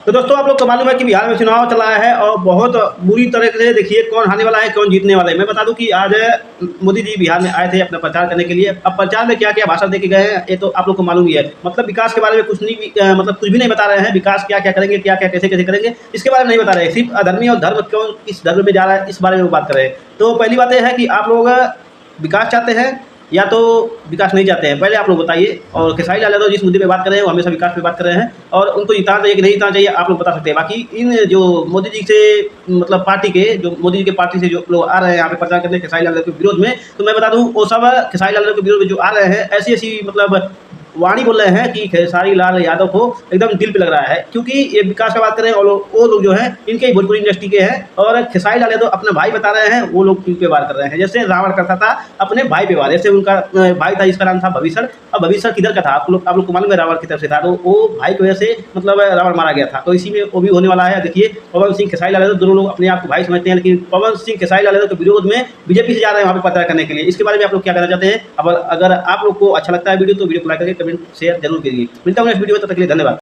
तो दोस्तों आप लोग को मालूम है कि बिहार में चुनाव चला है और बहुत बुरी तरह से देखिए कौन हारने वाला है कौन जीतने वाला है। मैं बता दूं कि आज मोदी जी बिहार में आए थे अपना प्रचार करने के लिए। अब प्रचार में क्या क्या भाषण दे के गए हैं ये तो आप लोग को मालूम ही है। मतलब विकास के बारे में कुछ नहीं मतलब कुछ भी नहीं बता रहे हैं। विकास क्या क्या करेंगे, क्या क्या कैसे कैसे करेंगे, इसके बारे में नहीं बता रहे हैं। सिर्फ अधर्मी और धर्म क्यों इस धर्म में जा रहा है इस बारे में वो बात कर रहे हैं। तो पहली बात यह है कि आप लोग विकास चाहते हैं या तो विकास नहीं चाहते हैं, पहले आप लोग बताइए। और खेसारी लाल यादव जिस मुद्दे पे बात कर रहे हैं वो हमेशा विकास पे बात कर रहे हैं और उनको जिताना चाहिए कि नहीं जिताना चाहिए आप लोग बता सकते हैं। बाकी इन जो मोदी जी से मतलब पार्टी के जो मोदी जी के पार्टी से जो लोग आ रहे हैं यहाँ पे प्रचार करने खेसारी लाल यादव के विरोध में, तो मैं बता दूं वो सब खेसारी लाल यादव के विरोध में जो आ रहे हैं ऐसी ऐसी मतलब वाणी बोल रहे हैं कि खेसारी लाल यादव को एकदम दिल पे लग रहा है, क्योंकि ये विकास का बात कर रहे हैं और वो लोग जो हैं इनके भोजपुरी इंडस्ट्री के हैं और खेसारी लाल यादव अपना भाई बता रहे हैं, वो लोग इन पे वार कर रहे हैं। जैसे रावण करता था अपने भाई पे वार, जैसे उनका भाई था जिसका नाम था भविष्य। अब भविष्य किधर का था आप लोग को मालूम है, रावण की तरफ से था। तो वो भाई की वजह से मतलब रावण मारा गया था, तो इसी में वो भी होने वाला है। देखिए पवन सिंह खेसारी लाल यादव दोनों लोग अपने आप को भाई समझते हैं, लेकिन पवन सिंह खेसारी लाल यादव के विरोध में बीजेपी से जा रहे हैं वहाँ पे प्रचार करने के लिए। इसके बारे में आप लोग क्या कहना चाहते हैं? अब अगर आप लोग को अच्छा लगता है वीडियो तो वीडियो को लाइक करके कमेंट शेयर जरूर कीजिए। मिलता हूँ नेक्स्ट वीडियो में, तब तक के लिए धन्यवाद।